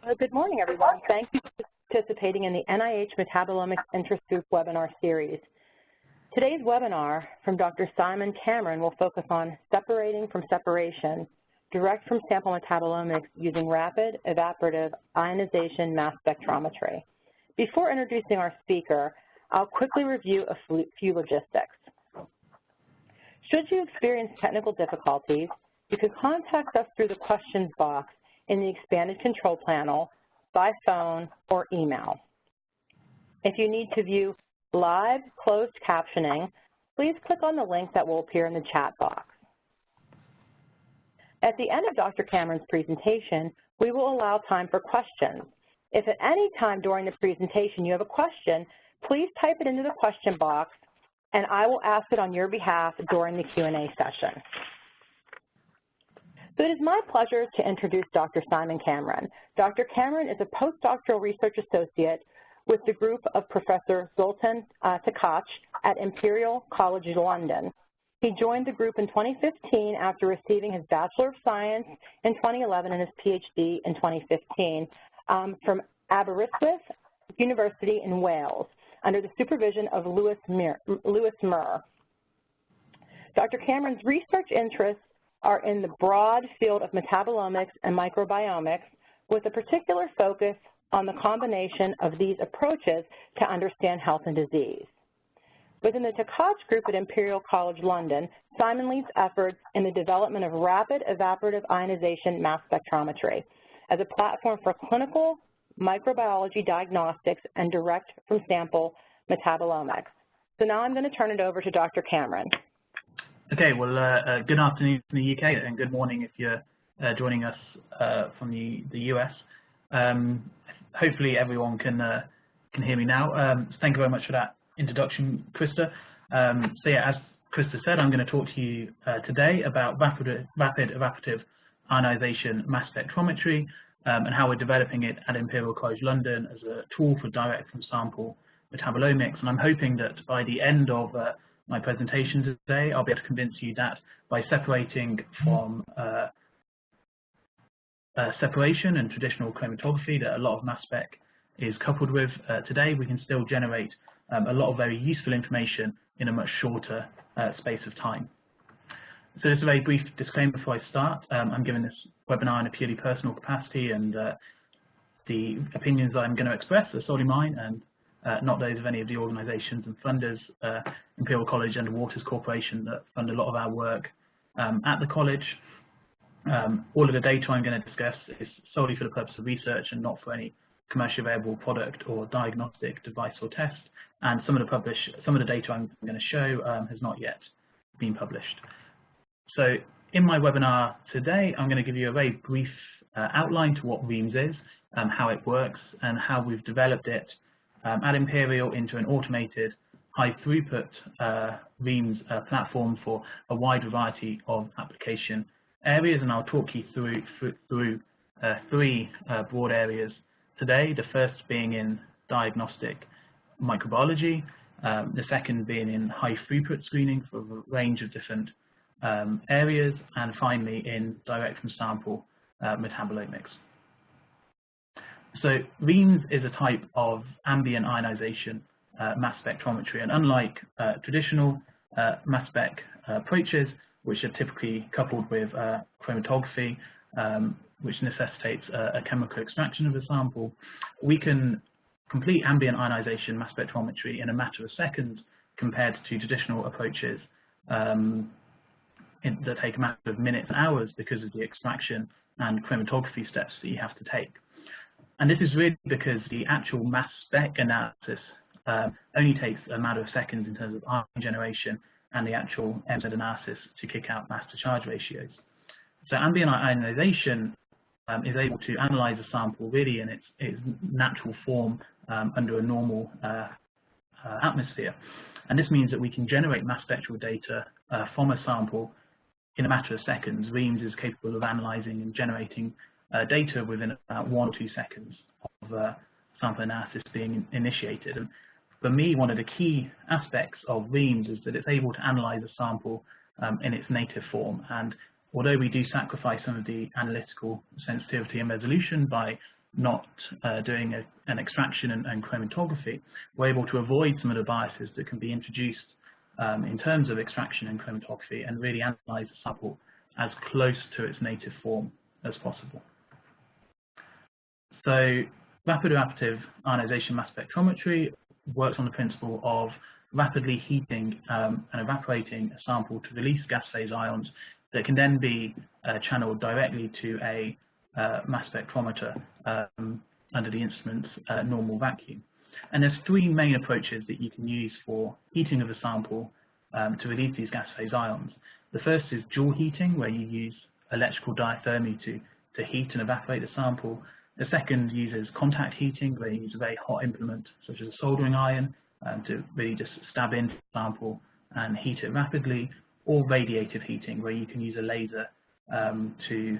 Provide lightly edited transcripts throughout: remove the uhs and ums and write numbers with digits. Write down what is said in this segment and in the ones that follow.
Well, good morning, everyone. Thank you for participating in the NIH Metabolomics Interest Group webinar series. Today's webinar from Dr. Simon Cameron will focus on separating from separation, direct from sample metabolomics using rapid, evaporative, ionization mass spectrometry. Before introducing our speaker, I'll quickly review a few logistics. Should you experience technical difficulties, you can contact us through the questions box in the expanded control panel, by phone, or email. If you need to view live closed captioning, please click on the link that will appear in the chat box. At the end of Dr. Cameron's presentation, we will allow time for questions. If at any time during the presentation you have a question, please type it into the question box, and I will ask it on your behalf during the Q&A session. So it is my pleasure to introduce Dr. Simon Cameron. Dr. Cameron is a postdoctoral research associate with the group of Professor Zoltan Takacs at Imperial College London. He joined the group in 2015 after receiving his Bachelor of Science in 2011 and his PhD in 2015 from Aberystwyth University in Wales under the supervision of Lewis Murr. Dr. Cameron's research interests are in the broad field of metabolomics and microbiomics with a particular focus on the combination of these approaches to understand health and disease. Within the Takacs group at Imperial College London, Simon leads efforts in the development of rapid evaporative ionization mass spectrometry as a platform for clinical microbiology diagnostics and direct from sample metabolomics. So now I'm going to turn it over to Dr. Cameron. Okay, well, good afternoon from the UK and good morning if you're joining us from the US. Hopefully everyone can hear me now. Thank you very much for that introduction, Krista. So yeah, as Krista said, I'm going to talk to you today about rapid evaporative ionization mass spectrometry and how we're developing it at Imperial College London as a tool for direct from sample metabolomics. And I'm hoping that by the end of my presentation today, I'll be able to convince you that by separating from separation and traditional chromatography that a lot of mass spec is coupled with today, we can still generate a lot of very useful information in a much shorter space of time. So just a very brief disclaimer before I start. I'm giving this webinar in a purely personal capacity, and the opinions I'm going to express are solely mine and not those of any of the organizations and funders, Imperial College and the Waters Corporation, that fund a lot of our work at the college. All of the data I'm going to discuss is solely for the purpose of research and not for any commercially available product or diagnostic device or test. And some of the data I'm going to show has not yet been published. So in my webinar today, I'm going to give you a very brief outline to what REIMS is, how it works, and how we've developed it at Imperial into an automated high-throughput REIMS platform for a wide variety of application areas, and I'll talk you through three broad areas today, the first being in diagnostic microbiology, the second being in high-throughput screening for a range of different areas, and finally in direct from sample metabolomics. So REIMS is a type of ambient ionization mass spectrometry, and unlike traditional mass spec approaches, which are typically coupled with chromatography, which necessitates a chemical extraction of the sample, we can complete ambient ionization mass spectrometry in a matter of seconds compared to traditional approaches that take a matter of minutes and hours because of the extraction and chromatography steps that you have to take. And this is really because the actual mass spec analysis only takes a matter of seconds in terms of ion generation and the actual MZ analysis to kick out mass to charge ratios. So ambient ionization is able to analyze a sample really in its natural form under a normal atmosphere. And this means that we can generate mass spectral data from a sample in a matter of seconds. REIMS is capable of analyzing and generating data within about 1 or 2 seconds of sample analysis being initiated. And for me, one of the key aspects of REIMS is that it's able to analyze a sample in its native form. And although we do sacrifice some of the analytical sensitivity and resolution by not doing an extraction and chromatography, we're able to avoid some of the biases that can be introduced in terms of extraction and chromatography and really analyze the sample as close to its native form as possible. So rapid evaporative ionization mass spectrometry works on the principle of rapidly heating and evaporating a sample to release gas phase ions that can then be channeled directly to a mass spectrometer under the instrument's normal vacuum. And there's three main approaches that you can use for heating of a sample to release these gas phase ions. The first is dual heating, where you use electrical diathermy to heat and evaporate the sample. The second uses contact heating, where you use a very hot implement, such as a soldering iron, to really just stab into the sample and heat it rapidly, or radiative heating, where you can use a laser to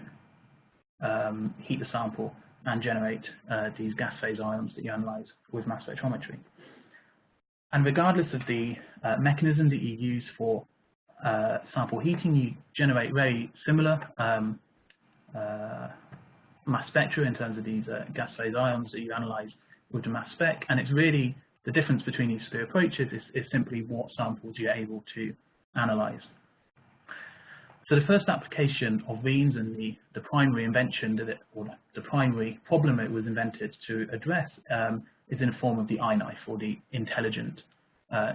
heat the sample and generate these gas phase ions that you analyze with mass spectrometry. And regardless of the mechanism that you use for sample heating, you generate very similar mass spectra in terms of these gas phase ions that you analyze with the mass spec. And it's really the difference between these three approaches is simply what samples you're able to analyze. So the first application of REIMS and the primary invention or the primary problem it was invented to address is in the form of the iKnife, or the intelligent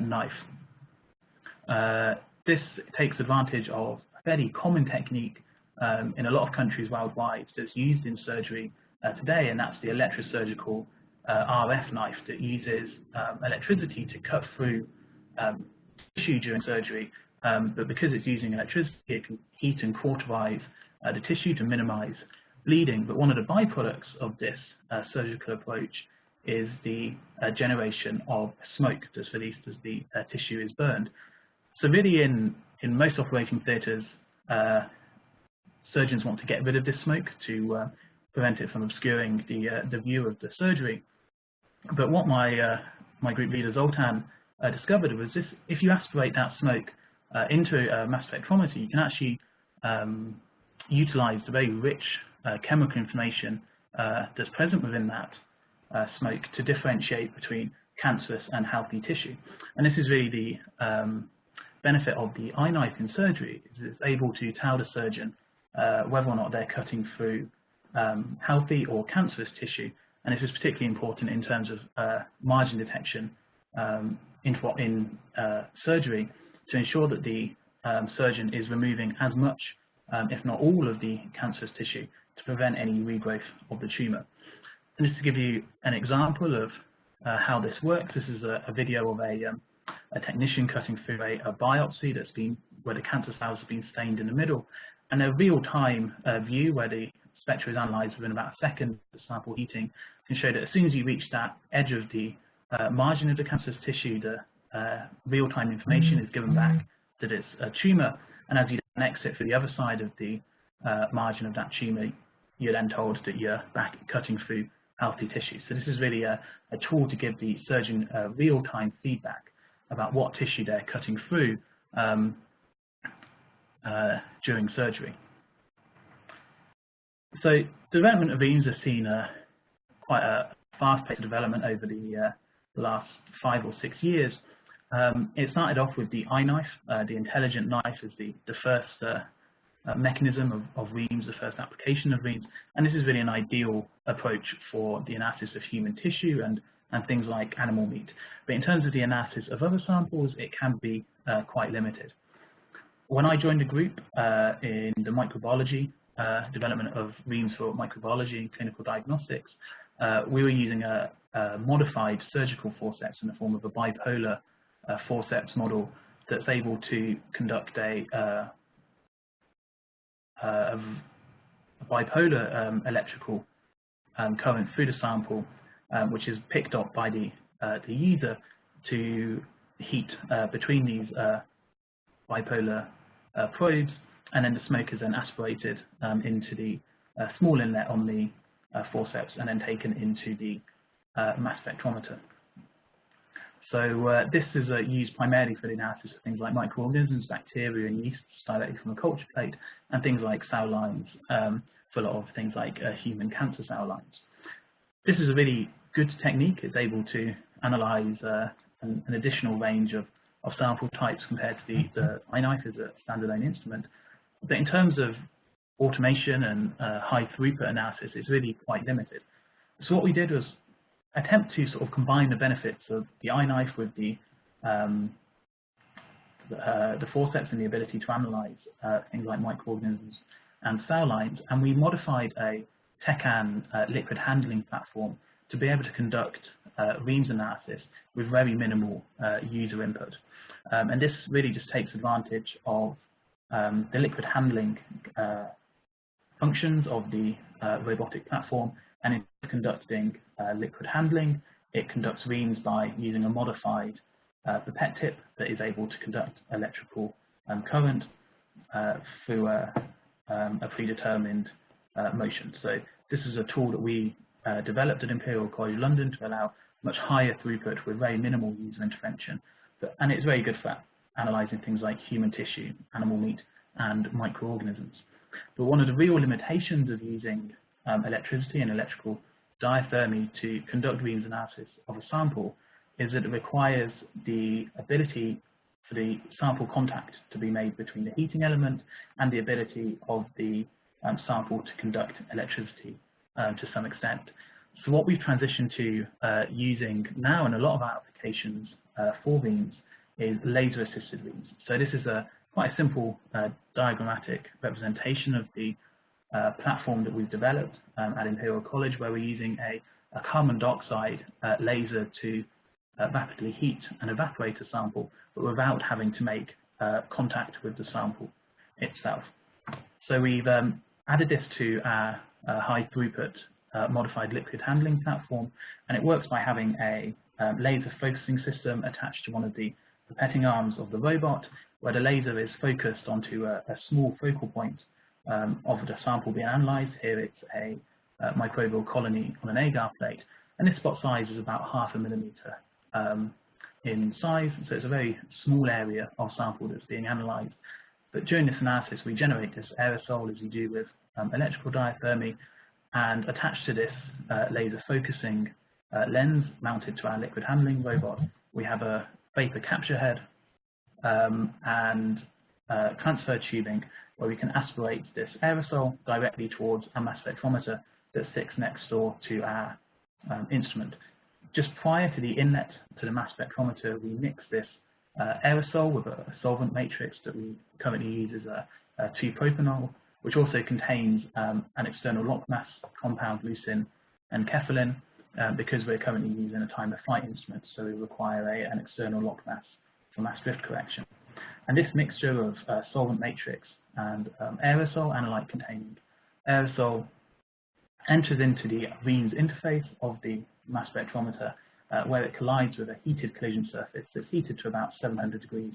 knife. This takes advantage of a fairly common technique in a lot of countries worldwide that's used in surgery today, and that's the electrosurgical RF knife that uses electricity to cut through tissue during surgery. But because it's using electricity, it can heat and cauterize the tissue to minimize bleeding. But one of the byproducts of this surgical approach is the generation of smoke that's released as the tissue is burned. So really in most operating theatres, surgeons want to get rid of this smoke to prevent it from obscuring the view of the surgery. But what my group leader Zoltan discovered was this: if you aspirate that smoke into a mass spectrometer, you can actually utilize the very rich chemical information that's present within that smoke to differentiate between cancerous and healthy tissue. And this is really the benefit of the iKnife in surgery, is it's able to tell the surgeon whether or not they're cutting through healthy or cancerous tissue. And this is particularly important in terms of margin detection in surgery, to ensure that the surgeon is removing as much, if not all, of the cancerous tissue to prevent any regrowth of the tumour. And just to give you an example of how this works, this is a video of a technician cutting through a biopsy that's been where the cancer cells have been stained in the middle, and a real-time view where the spectra is analysed within about a second of the sample heating can show that as soon as you reach that edge of the margin of the cancerous tissue, the real-time information is given back that it's a tumour, and as you then exit for the other side of the margin of that tumour, you're then told that you're back cutting through healthy tissue. So this is really a tool to give the surgeon real-time feedback about what tissue they're cutting through during surgery. So the development of REIMS has seen quite a fast-paced development over the last 5 or 6 years. It started off with the iKnife. The intelligent knife is the first mechanism of REIMS, the first application of REIMS, and this is really an ideal approach for the analysis of human tissue and things like animal meat. But in terms of the analysis of other samples, it can be quite limited. When I joined the group in the microbiology development of REIMS for microbiology and clinical diagnostics, we were using a modified surgical forceps in the form of a bipolar forceps model that's able to conduct a bipolar electrical current through the sample, which is picked up by the user to heat between these bipolar probes, and then the smoke is then aspirated into the small inlet on the forceps and then taken into the mass spectrometer. So this is used primarily for the analysis of things like microorganisms, bacteria and yeasts directly from a culture plate, and things like cell lines for a lot of things like human cancer cell lines. This is a really good technique. It's able to analyze an additional range of sample types compared to the iKnife as a standalone instrument. But in terms of automation and high throughput analysis, it's really quite limited. So what we did was attempt to sort of combine the benefits of the iKnife with the forceps and the ability to analyze things like microorganisms and cell lines, and we modified a Tecan liquid handling platform to be able to conduct REIMS analysis with very minimal user input. And this really just takes advantage of the liquid handling functions of the robotic platform, and in conducting liquid handling, it conducts REIMS by using a modified pipette tip that is able to conduct electrical current through a predetermined motion. So this is a tool that we developed at Imperial College London to allow much higher throughput with very minimal user intervention. And it's very good for analyzing things like human tissue, animal meat, and microorganisms. But one of the real limitations of using electricity and electrical diathermy to conduct REIMS analysis of a sample is that it requires the ability for the sample contact to be made between the heating element and the ability of the sample to conduct electricity to some extent. So what we've transitioned to using now in a lot of our applications for REIMS is laser-assisted REIMS. So this is quite a simple diagrammatic representation of the platform that we've developed at Imperial College, where we're using a carbon dioxide laser to rapidly heat and evaporate a sample, but without having to make contact with the sample itself. So we've added this to our high throughput modified liquid handling platform, and it works by having a laser focusing system attached to one of the pipetting arms of the robot, where the laser is focused onto a small focal point of the sample being analysed. Here it's a microbial colony on an agar plate, and this spot size is about 0.5 millimeter in size, so it's a very small area of sample that's being analysed. But during this analysis, we generate this aerosol, as you do with electrical diathermy, and attached to this laser focusing lens mounted to our liquid handling robot, we have a vapor capture head and transfer tubing where we can aspirate this aerosol directly towards a mass spectrometer that sits next door to our instrument. Just prior to the inlet to the mass spectrometer, we mix this aerosol with a solvent matrix that we currently use as a 2-propanol, which also contains an external lock mass compound, leucine and kephalin, because we're currently using a time of flight instrument, so we require an external lock mass for mass drift correction. And this mixture of solvent matrix and aerosol, analyte containing aerosol, enters into the REIMS interface of the mass spectrometer, where it collides with a heated collision surface that's heated to about 700 degrees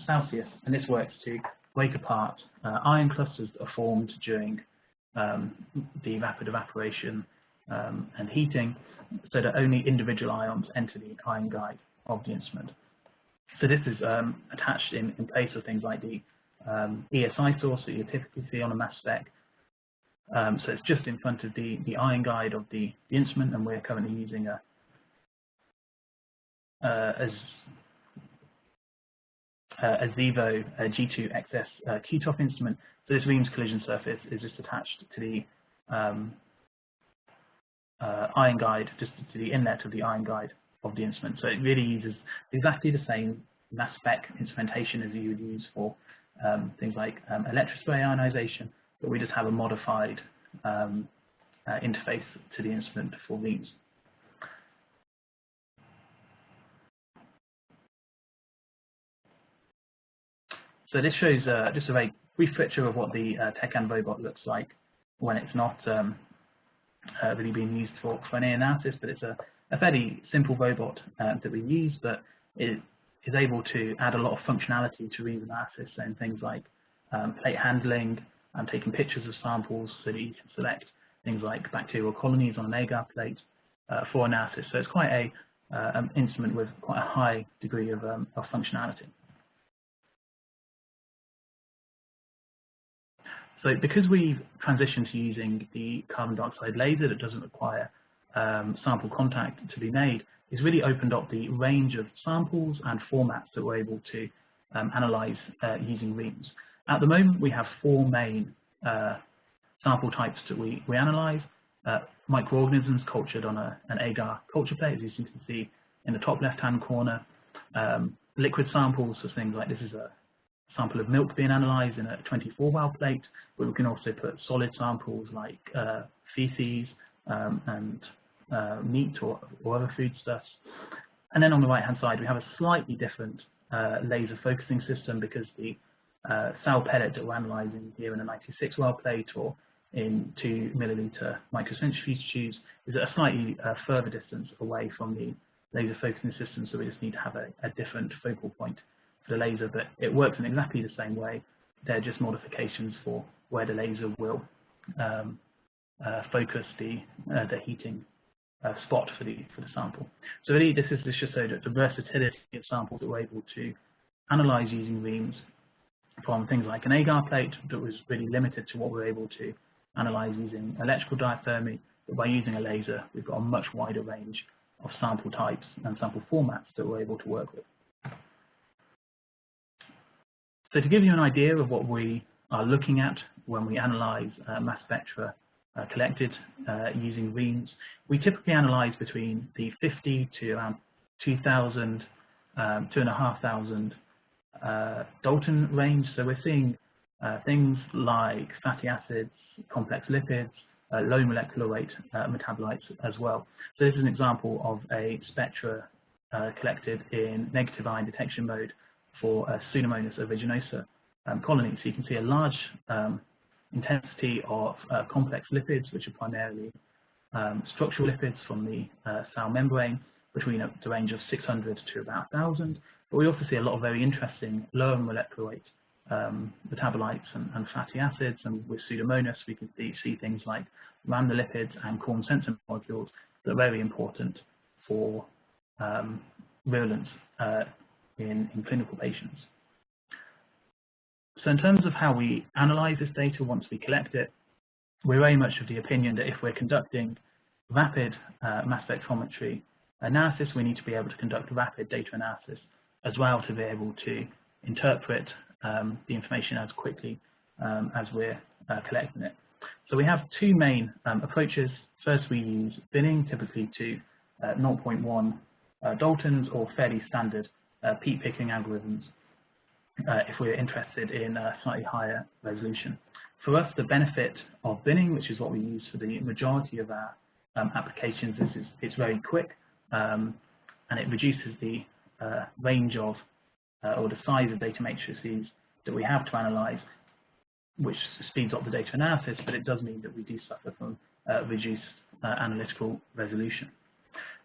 Celsius, and this works to break apart ion clusters that are formed during the rapid evaporation and heating, so that only individual ions enter the ion guide of the instrument. So this is attached in place of things like the ESI source that you typically see on a mass spec. So it's just in front of the ion guide of the instrument, and we're currently using a Zevo G2XS Q-top instrument. So this REIMS collision surface is just attached to the ion guide, just to the inlet of the ion guide of the instrument. So it really uses exactly the same mass spec instrumentation as you would use for things like electrospray ionization, but we just have a modified interface to the instrument for REIMS. So this shows just a very brief picture of what the Tecan robot looks like when it's not really being used for any analysis, but it's a fairly simple robot that we use, but it is able to add a lot of functionality to REIMS analysis, and things like plate handling and taking pictures of samples so that you can select things like bacterial colonies on an agar plate for analysis. So it's quite an instrument with quite a high degree of functionality. So because we've transitioned to using the carbon dioxide laser that doesn't require sample contact to be made, it's really opened up the range of samples and formats that we're able to analyze using REIMS. At the moment, we have 4 main sample types that we analyze. Microorganisms cultured on an agar culture plate, as you can see in the top left-hand corner. Liquid samples, so things like this is a sample of milk being analyzed in a 24-well plate, but we can also put solid samples like feces and meat or other foodstuffs. And then on the right-hand side, we have a slightly different laser focusing system because the cell pellet that we're analyzing here in a 96-well plate or in 2 milliliter microcentrifuge tubes is at a slightly further distance away from the laser focusing system, so we just need to have a different focal point for the laser, but it works in exactly the same way. They're just modifications for where the laser will focus the heating spot for the sample. So really, this just so that the versatility of samples that we're able to analyze using REIMS, from things like an agar plate that was really limited to what we're able to analyze using electrical diathermy, but by using a laser, we've got a much wider range of sample types and sample formats that we're able to work with. So to give you an idea of what we are looking at when we analyze mass spectra collected using REIMS, we typically analyze between the 50 to around 2,000, 2,500 Dalton range. So we're seeing things like fatty acids, complex lipids, low molecular weight metabolites as well. So this is an example of a spectra collected in negative ion detection mode for Pseudomonas aeruginosa colony. So you can see a large intensity of complex lipids, which are primarily structural lipids from the cell membrane, between the range of 600 to about 1,000. But we also see a lot of very interesting lower molecular weight metabolites and fatty acids, and with Pseudomonas we can see things like rhamnolipids and corn sensor molecules that are very important for virulence in clinical patients. So in terms of how we analyze this data once we collect it, we're very much of the opinion that if we're conducting rapid mass spectrometry analysis, we need to be able to conduct rapid data analysis as well to be able to interpret the information as quickly as we're collecting it. So we have 2 main approaches. First, we use binning, typically to 0.1 Daltons, or fairly standard peat picking algorithms if we're interested in a slightly higher resolution. For us, the benefit of binning, which is what we use for the majority of our applications, is it's very quick and it reduces the range of or the size of data matrices that we have to analyze, which speeds up the data analysis, but it does mean that we do suffer from reduced analytical resolution.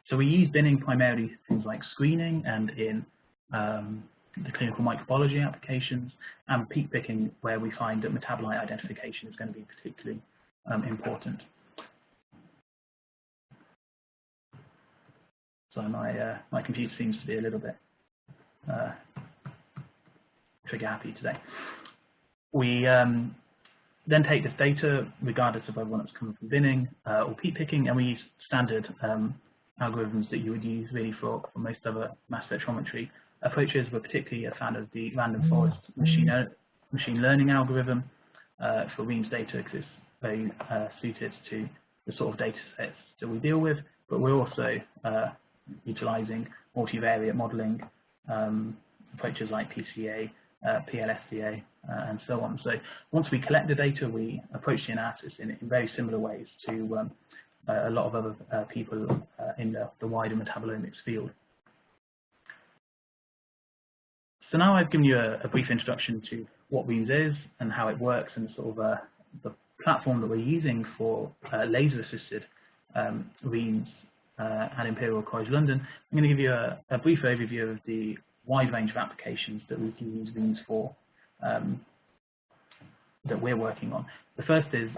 So we use binning primarily things like screening and in the clinical microbiology applications, and peat picking where we find that metabolite identification is going to be particularly important. So my computer seems to be a little bit trigger happy today. We then take this data, regardless of whether it's coming from binning or peat picking, and we use standard algorithms that you would use really for most other mass spectrometry approaches. We're particularly a fan of the random forest machine learning algorithm for REIMS data because it's very suited to the sort of data sets that we deal with, but we're also utilizing multivariate modeling approaches like PCA, PLSCA, and so on. So once we collect the data, we approach the analysis in very similar ways to a lot of other people in the wider metabolomics field. So now I've given you a brief introduction to what REIMS is and how it works, and sort of the platform that we're using for laser-assisted REIMS at Imperial College London. I'm going to give you a brief overview of the wide range of applications that we can use REIMS for that we're working on. The first is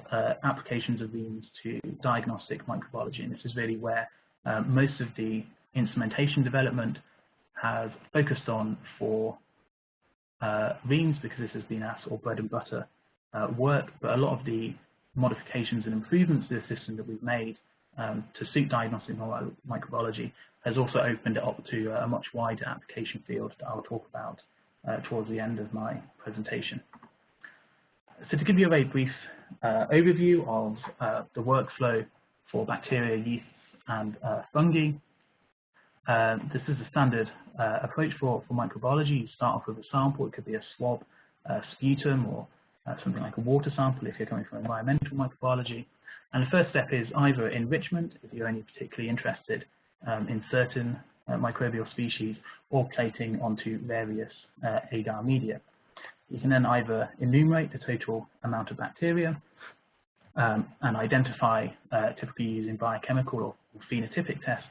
applications of REIMS to diagnostic microbiology, and this is really where most of the instrumentation development has focused on for REIMS, because this has been our sort of bread and butter work, but a lot of the modifications and improvements to the system that we've made to suit diagnostic microbiology has also opened it up to a much wider application field that I'll talk about towards the end of my presentation. So to give you a very brief overview of the workflow for bacteria, yeasts, and fungi, this is a standard approach for microbiology. You start off with a sample. It could be a swab, sputum, or something like a water sample if you're coming from environmental microbiology. And the first step is either enrichment, if you're only particularly interested in certain microbial species, or plating onto various agar media. You can then either enumerate the total amount of bacteria and identify, typically using biochemical or phenotypic tests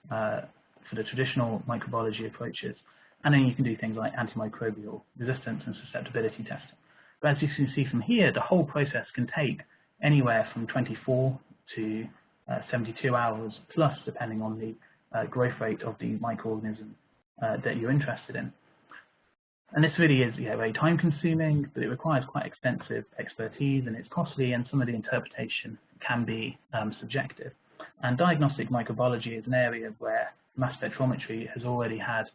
for the traditional microbiology approaches. And then you can do things like antimicrobial resistance and susceptibility testing. But as you can see from here, the whole process can take anywhere from 24 to 72 hours plus, depending on the growth rate of the microorganism that you're interested in. And this really is very time consuming, but it requires quite extensive expertise, and it's costly, and some of the interpretation can be subjective. And diagnostic microbiology is an area where mass spectrometry has already had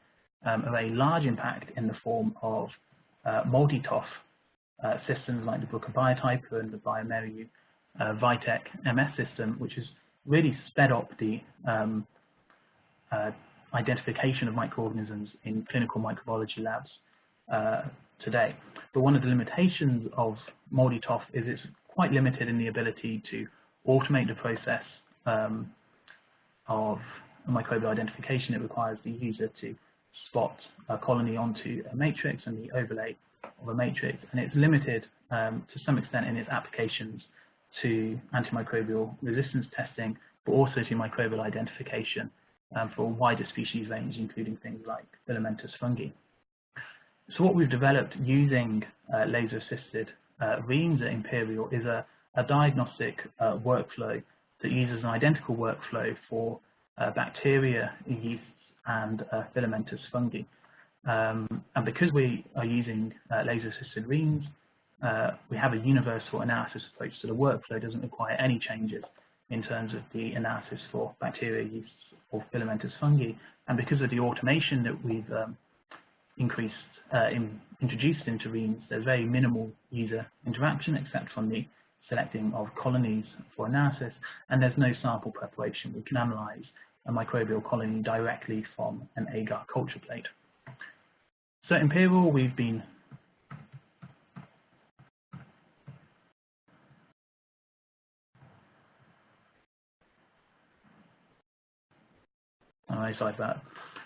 a very large impact in the form of multi-TOF systems like the Bruker Biotyper and the bioMérieux Vitek MS system, which has really sped up the identification of microorganisms in clinical microbiology labs today. But one of the limitations of multi-TOF is it's quite limited in the ability to automate the process of microbial identification. It requires the user to spot a colony onto a matrix and the overlay of a matrix, and it's limited to some extent in its applications to antimicrobial resistance testing, but also to microbial identification for a wider species range, including things like filamentous fungi. So what we've developed using laser-assisted REIMS at Imperial is a diagnostic workflow that uses an identical workflow for bacteria, yeasts, and filamentous fungi. And because we are using laser-assisted REIMS, we have a universal analysis approach, so the workflow doesn't require any changes in terms of the analysis for bacteria, yeasts, or filamentous fungi. And because of the automation that we've introduced into REIMS, there's very minimal user interaction except from the selecting of colonies for analysis, and there's no sample preparation. We can analyze a microbial colony directly from an agar culture plate. So at Imperial, we've been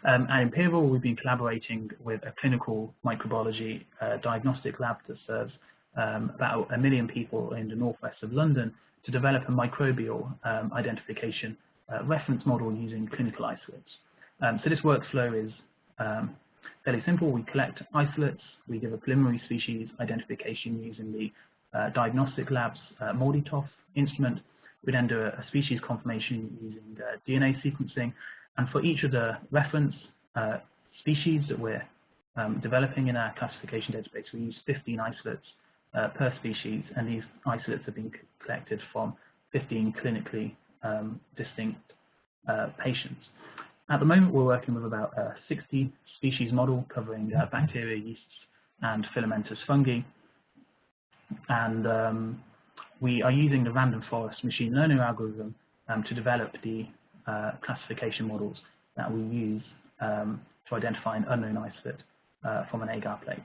at Imperial, we've been collaborating with a clinical microbiology diagnostic lab that serves about 1 million people in the northwest of London to develop a microbial identification reference model using clinical isolates. So this workflow is fairly simple. We collect isolates, we give a preliminary species identification using the diagnostic lab's multi-TOF instrument. We then do a species confirmation using DNA sequencing, and for each of the reference species that we're developing in our classification database, we use 15 isolates per species, and these isolates have been collected from 15 clinically distinct patients. At the moment, we're working with about a 60 species model covering bacteria, yeasts, and filamentous fungi. And we are using the random forest machine learning algorithm to develop the classification models that we use to identify an unknown isolate from an agar plate.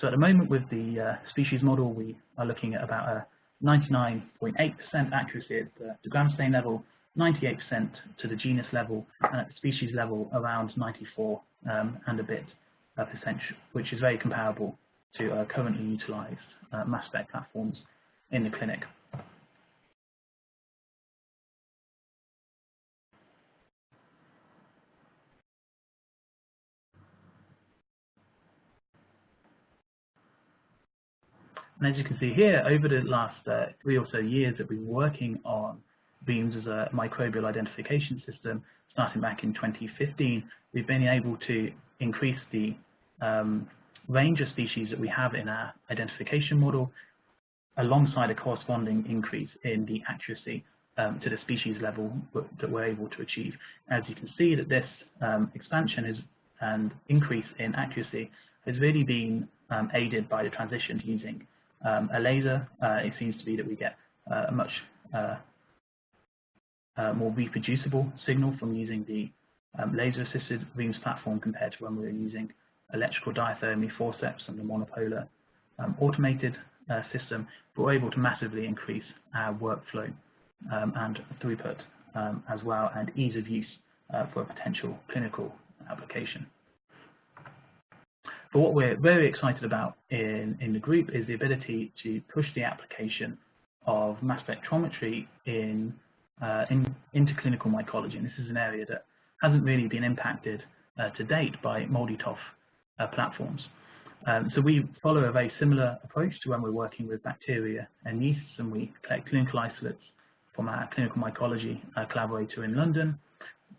So at the moment, with the species model, we are looking at about a 99.8% accuracy at the gram stain level, 98% to the genus level, and at the species level around 94 and a bit percent, which is very comparable to currently utilized mass spec platforms in the clinic. And as you can see here, over the last 3 or so years that we've been working on REIMS as a microbial identification system, starting back in 2015, we've been able to increase the range of species that we have in our identification model, alongside a corresponding increase in the accuracy to the species level that we're able to achieve. As you can see, that this expansion and increase in accuracy has really been aided by the transition to using a laser. It seems to be that we get a much more reproducible signal from using the laser-assisted REIMS platform compared to when we were using electrical diathermy forceps and the monopolar automated system, but we're able to massively increase our workflow and throughput as well, and ease of use for a potential clinical application. But what we're very excited about in the group is the ability to push the application of mass spectrometry into clinical mycology. And this is an area that hasn't really been impacted to date by MALDI-TOF platforms. So we follow a very similar approach to when we're working with bacteria and yeasts, and we collect clinical isolates from our clinical mycology collaborator in London.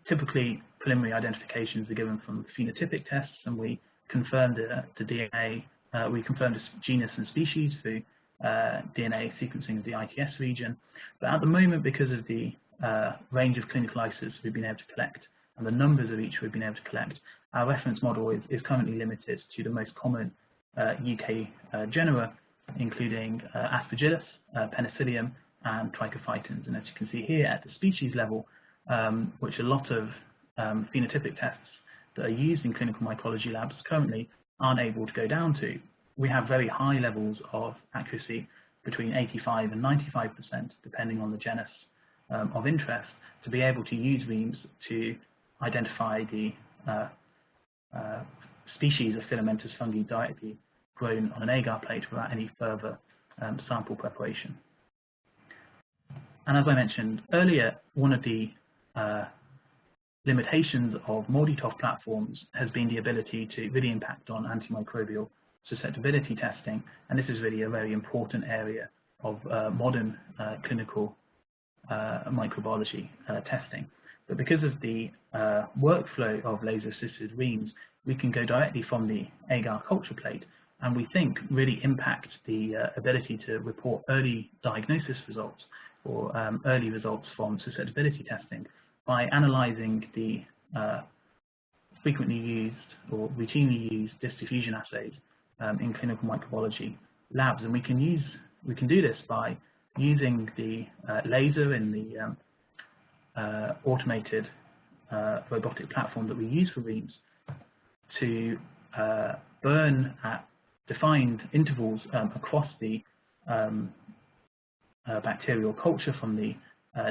Typically, preliminary identifications are given from phenotypic tests, and we confirm the DNA, we confirm the genus and species through DNA sequencing of the ITS region. But at the moment, because of the range of clinical isolates we've been able to collect and the numbers of each we've been able to collect, our reference model is currently limited to the most common UK genera, including Aspergillus, Penicillium, and Trichophytans. And as you can see here at the species level, which a lot of phenotypic tests that are used in clinical mycology labs currently aren't able to go down to, we have very high levels of accuracy, between 85 and 95%, depending on the genus of interest, to be able to use REIMS to identify the species of filamentous fungi directly grown on an agar plate without any further sample preparation. And as I mentioned earlier, one of the limitations of MALDI-TOF platforms has been the ability to really impact on antimicrobial susceptibility testing, and this is really a very important area of modern clinical microbiology testing. But because of the workflow of laser-assisted REIMS, we can go directly from the agar culture plate, and we think really impact the ability to report early diagnosis results or early results from susceptibility testing by analyzing the frequently used or routinely used diffusion assays in clinical microbiology labs. And we can do this by using the laser in the automated robotic platform that we use for REIMS to burn at defined intervals across the bacterial culture from the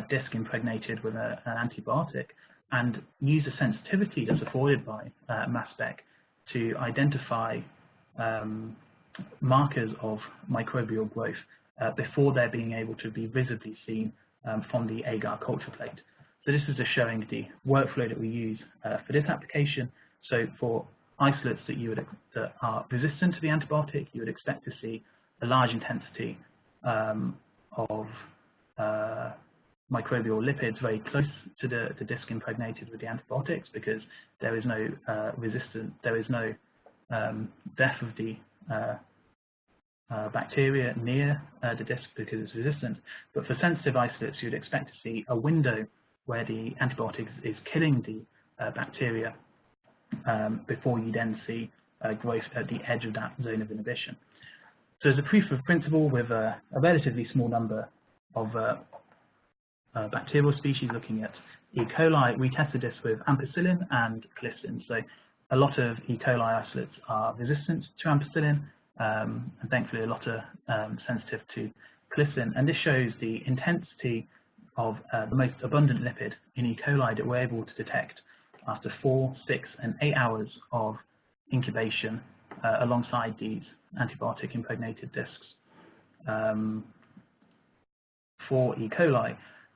disc impregnated with an antibiotic, and use a sensitivity that's afforded by mass spec to identify markers of microbial growth before they're being able to be visibly seen from the agar culture plate. So this is just showing the workflow that we use for this application. So for isolates that are resistant to the antibiotic, you would expect to see a large intensity of microbial lipids very close to the disc impregnated with the antibiotics, because there is no death of the bacteria near the disc because it's resistant. But for sensitive isolates, you'd expect to see a window where the antibiotic is killing the bacteria before you then see growth at the edge of that zone of inhibition. So as a proof of principle, with a relatively small number of bacterial species looking at E. coli, we tested this with ampicillin and glycine. So a lot of E. coli isolates are resistant to ampicillin, and thankfully a lot are sensitive to glycine. And this shows the intensity of the most abundant lipid in E. coli that we're able to detect after 4, 6, and 8 hours of incubation alongside these antibiotic impregnated discs for E. coli.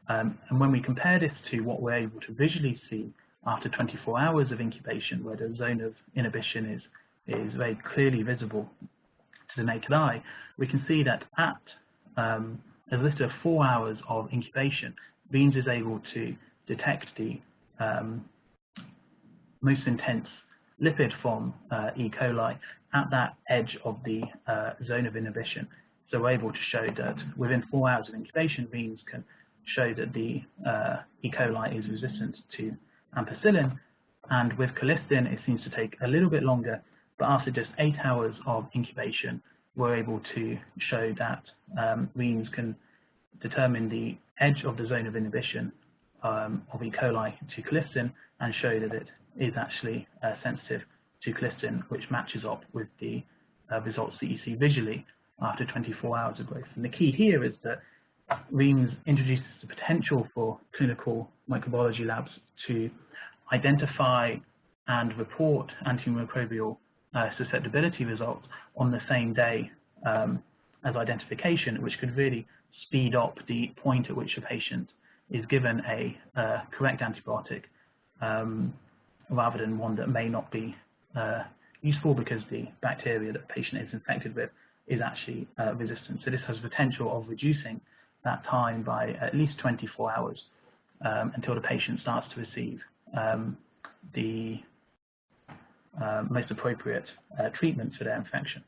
And when we compare this to what we're able to visually see after 24 hours of incubation, where the zone of inhibition is very clearly visible to the naked eye, we can see that at as little as 4 hours of incubation, REIMS is able to detect the most intense lipid from E. coli at that edge of the zone of inhibition. So we're able to show that within 4 hours of incubation, REIMS can show that the E. coli is resistant to ampicillin, and with colistin it seems to take a little bit longer, but after just 8 hours of incubation we're able to show that REIMS can determine the edge of the zone of inhibition of E. coli to colistin and show that it is actually sensitive to colistin, which matches up with the results that you see visually after 24 hours of growth. And the key here is that REIMS introduces the potential for clinical microbiology labs to identify and report antimicrobial susceptibility results on the same day as identification, which could really speed up the point at which a patient is given a correct antibiotic rather than one that may not be useful because the bacteria that the patient is infected with is actually resistant. So this has the potential of reducing that time by at least 24 hours until the patient starts to receive the most appropriate treatment for their infection.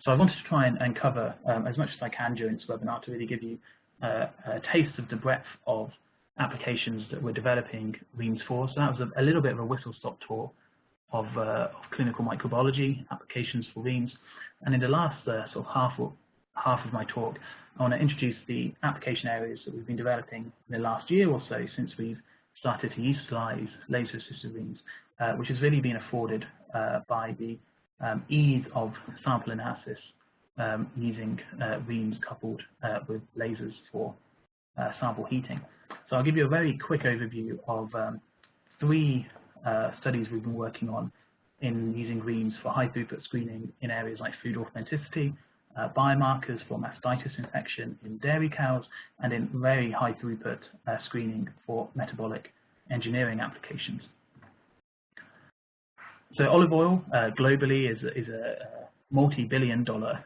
So I wanted to try and cover as much as I can during this webinar to really give you a taste of the breadth of applications that we're developing REIMS for. So that was a little bit of a whistle-stop tour of clinical microbiology applications for REIMS. And in the last sort of half of my talk, I want to introduce the application areas that we've been developing in the last year or so since we've started to utilize laser-assisted REIMS, which has really been afforded by the ease of sample analysis using REIMS coupled with lasers for sample heating. So I'll give you a very quick overview of 3 studies we've been working on in using REIMS for high-throughput screening in areas like food authenticity, biomarkers for mastitis infection in dairy cows, and in very high-throughput screening for metabolic engineering applications. So olive oil globally is a multi-billion-dollar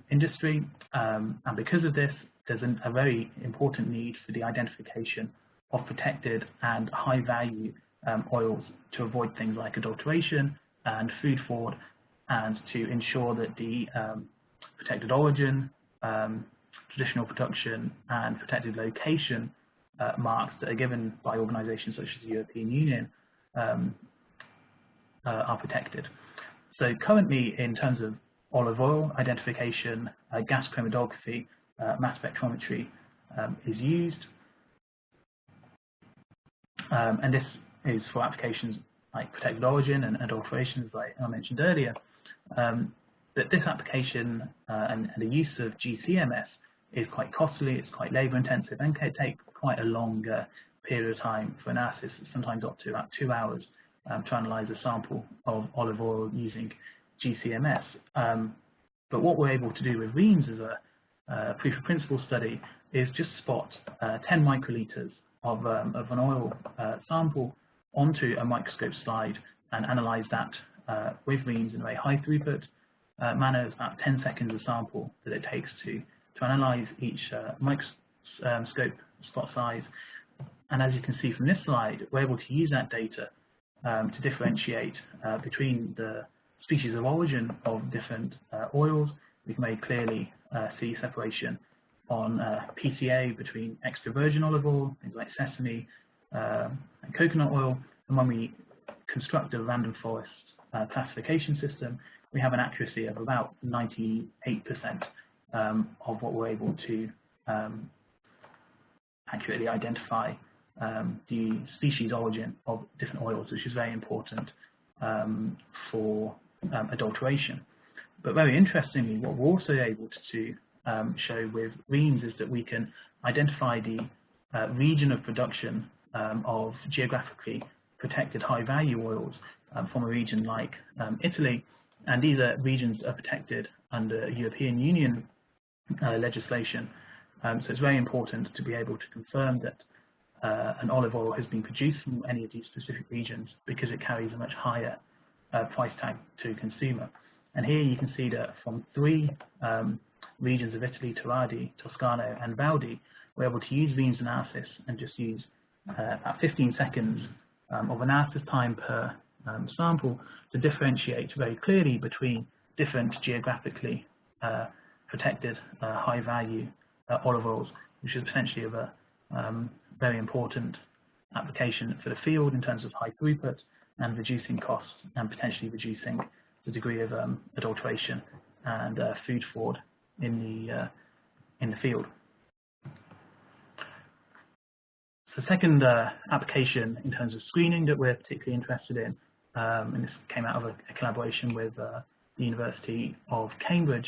industry, and because of this, there's a very important need for the identification of protected and high-value oils to avoid things like adulteration and food fraud, and to ensure that the protected origin, traditional production, and protected location marks that are given by organizations such as the European Union are protected. So currently, in terms of olive oil identification, gas chromatography, mass spectrometry is used, and this is for applications like protected origin and adulterations, like I mentioned earlier. But this application and the use of GCMS is quite costly, it's quite labor intensive, and can take quite a long period of time for analysis, sometimes up to about 2 hours to analyze a sample of olive oil using GCMS. But what we're able to do with REIMS as a proof of principle study is just spot 10 microliters of an oil sample onto a microscope slide and analyze that with REIMS in a very high throughput manner. It's about 10 seconds a sample that it takes to analyze each microscope spot size. And as you can see from this slide, we're able to use that data to differentiate between the species of origin of different oils. We can very clearly see separation on PCA between extra virgin olive oil, things like sesame and coconut oil. And when we construct a random forest classification system, we have an accuracy of about 98% of what we're able to accurately identify the species origin of different oils, which is very important for adulteration. But very interestingly, what we're also able to show with REIMS is that we can identify the region of production of geographically protected high-value oils from a region like Italy, and these regions are protected under European Union legislation. So it's very important to be able to confirm that an olive oil has been produced from any of these specific regions, because it carries a much higher price tag to a consumer. And here you can see that from 3 regions of Italy, Turadi, Toscano, and Valdi, we're able to use REIMS analysis and just use about 15 seconds of analysis time per sample to differentiate very clearly between different geographically protected high-value olive oils, which is potentially of a very important application for the field in terms of high throughput and reducing costs and potentially reducing the degree of adulteration and food fraud in the field. So the second application in terms of screening that we're particularly interested in, and this came out of a collaboration with the University of Cambridge,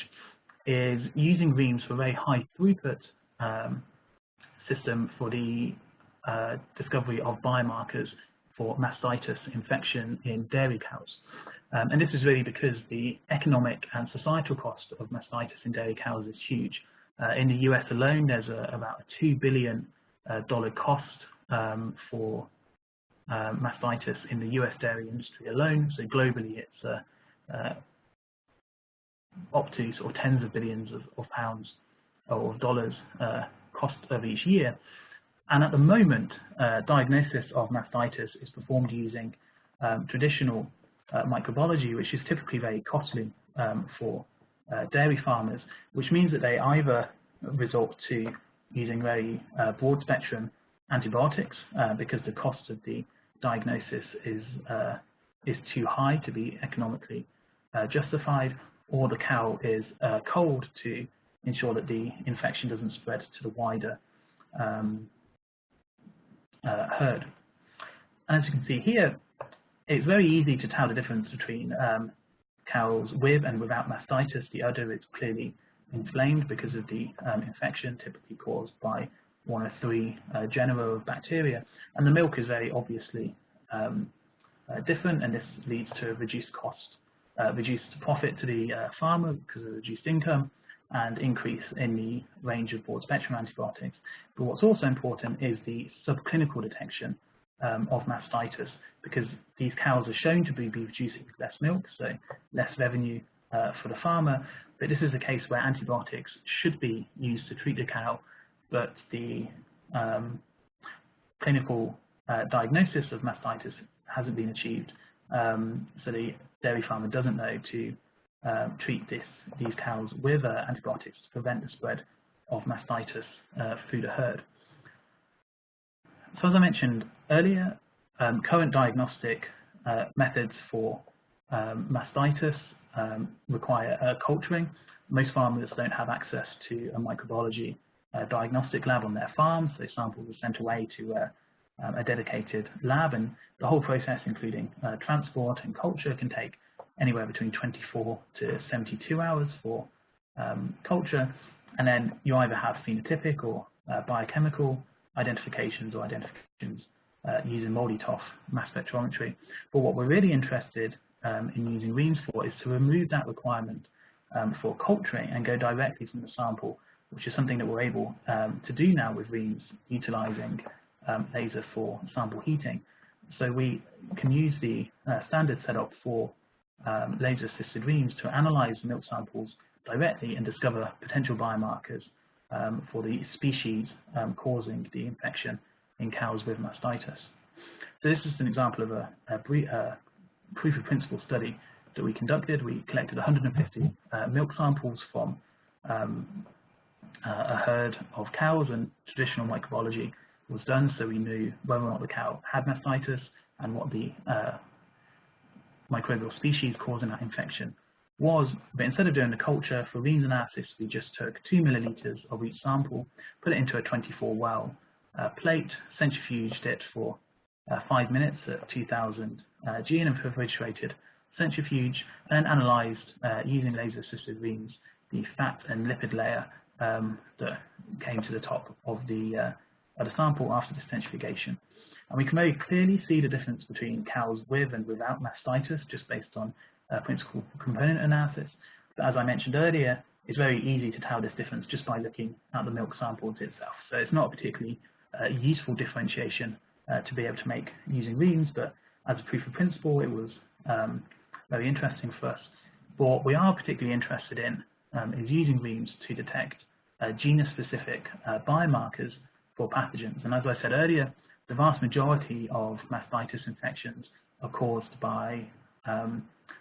is using REIMS for a very high throughput system for the discovery of biomarkers for mastitis infection in dairy cows. And this is really because the economic and societal cost of mastitis in dairy cows is huge. In the US alone, there's about a $2 billion cost for mastitis in the US dairy industry alone. So globally, it's up to sort of tens of billions of pounds or of dollars cost of each year. And at the moment, diagnosis of mastitis is performed using traditional microbiology, which is typically very costly for dairy farmers, which means that they either resort to using very broad spectrum antibiotics because the cost of the diagnosis is too high to be economically justified, or the cow is cold to ensure that the infection doesn't spread to the wider herd. And as you can see here, it's very easy to tell the difference between cows with and without mastitis. The udder is clearly inflamed because of the infection, typically caused by one of three genera of bacteria, and the milk is very obviously different, and this leads to reduced cost, reduced profit to the farmer because of reduced income, and increase in the range of broad spectrum antibiotics. But what's also important is the subclinical detection of mastitis, because these cows are shown to be producing less milk, so less revenue for the farmer. But this is a case where antibiotics should be used to treat the cow, but the clinical diagnosis of mastitis hasn't been achieved. So the dairy farmer doesn't know to treat these cows with antibiotics to prevent the spread of mastitis through the herd. So as I mentioned earlier, current diagnostic methods for mastitis require culturing. Most farmers don't have access to a microbiology diagnostic lab on their farm, so samples are sent away to a dedicated lab, and the whole process, including transport and culture, can take anywhere between 24 to 72 hours for culture, and then you either have phenotypic or biochemical identifications or identifications using MALDI-TOF mass spectrometry. But what we're really interested in using REIMS for is to remove that requirement for culturing and go directly from the sample, which is something that we're able to do now with REIMS, utilizing laser for sample heating. So we can use the standard setup for laser-assisted REIMS to analyze milk samples directly and discover potential biomarkers for the species causing the infection in cows with mastitis. So this is an example of a proof of principle study that we conducted. We collected 150 milk samples from a herd of cows, and traditional microbiology was done, so we knew whether or not the cow had mastitis and what the microbial species causing that infection was. But instead of doing the culture for REIMS analysis, we just took 2 milliliters of each sample, put it into a 24-well plate, centrifuged it for 5 minutes at 2000 G in a refrigerated centrifuge, and then analyzed using laser-assisted REIMS the fat and lipid layer that came to the top of the sample after the centrifugation. And we can very clearly see the difference between cows with and without mastitis just based on principal component analysis. But as I mentioned earlier, it's very easy to tell this difference just by looking at the milk samples itself. So it's not a particularly useful differentiation to be able to make using REIMS, but as a proof of principle, it was very interesting for us. But what we are particularly interested in is using REIMS to detect genus-specific biomarkers for pathogens. And as I said earlier, the vast majority of mastitis infections are caused by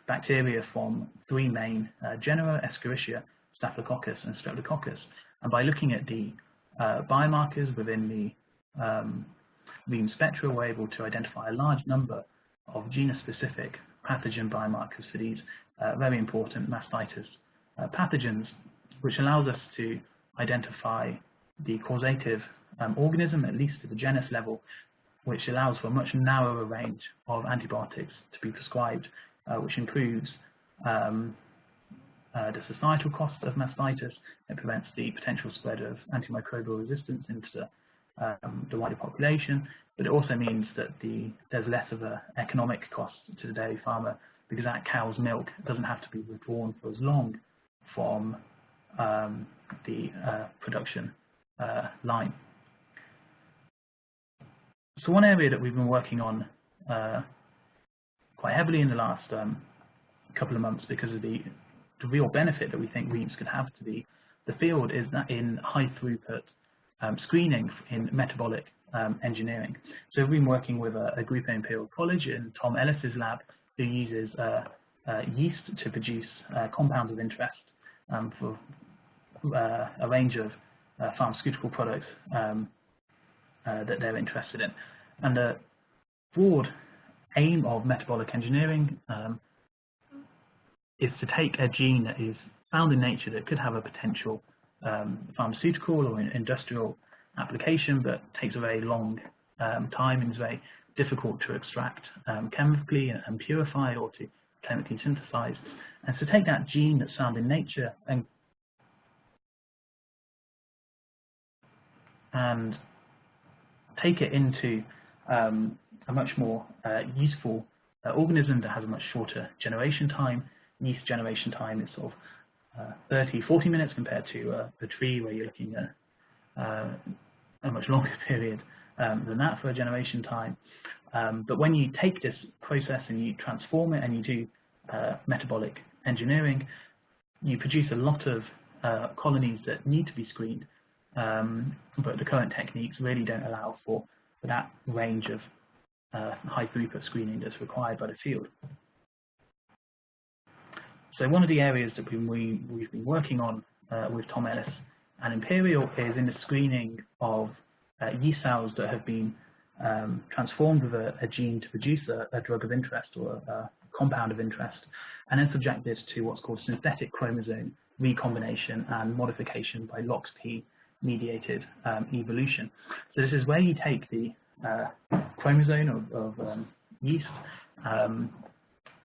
bacteria from three main genera, Escherichia, Staphylococcus, and Streptococcus. And by looking at the biomarkers within the REIMS spectra, we're able to identify a large number of genus-specific pathogen biomarkers for these very important mastitis pathogens, which allows us to identify the causative organism, at least at the genus level, which allows for a much narrower range of antibiotics to be prescribed, which improves the societal cost of mastitis. It prevents the potential spread of antimicrobial resistance into the wider population, but it also means that there's less of an economic cost to the dairy farmer, because that cow's milk doesn't have to be withdrawn for as long from the production line. So one area that we've been working on quite heavily in the last couple of months, because of the real benefit that we think REIMS could have to the field, is that in high throughput screening in metabolic engineering. So we've been working with a group at Imperial College in Tom Ellis's lab, who uses yeast to produce compounds of interest for a range of pharmaceutical products that they're interested in. And the broad aim of metabolic engineering is to take a gene that is found in nature that could have a potential pharmaceutical or industrial application, but takes a very long time and is very difficult to extract chemically and purify, or to chemically synthesize. And so take that gene that's found in nature and take it into a much more useful organism that has a much shorter generation time. Yeast generation time is sort of 30–40 minutes compared to a tree, where you're looking at a much longer period than that for a generation time. But when you take this process and you transform it and you do metabolic engineering, you produce a lot of colonies that need to be screened, but the current techniques really don't allow for that range of high throughput screening that's required by the field. So one of the areas that we've been working on with Tom Ellis and Imperial is in the screening of yeast cells that have been transformed with a gene to produce a drug of interest or a compound of interest, and then subject this to what's called synthetic chromosome recombination and modification by LOXP mediated evolution. So this is where you take the chromosome of yeast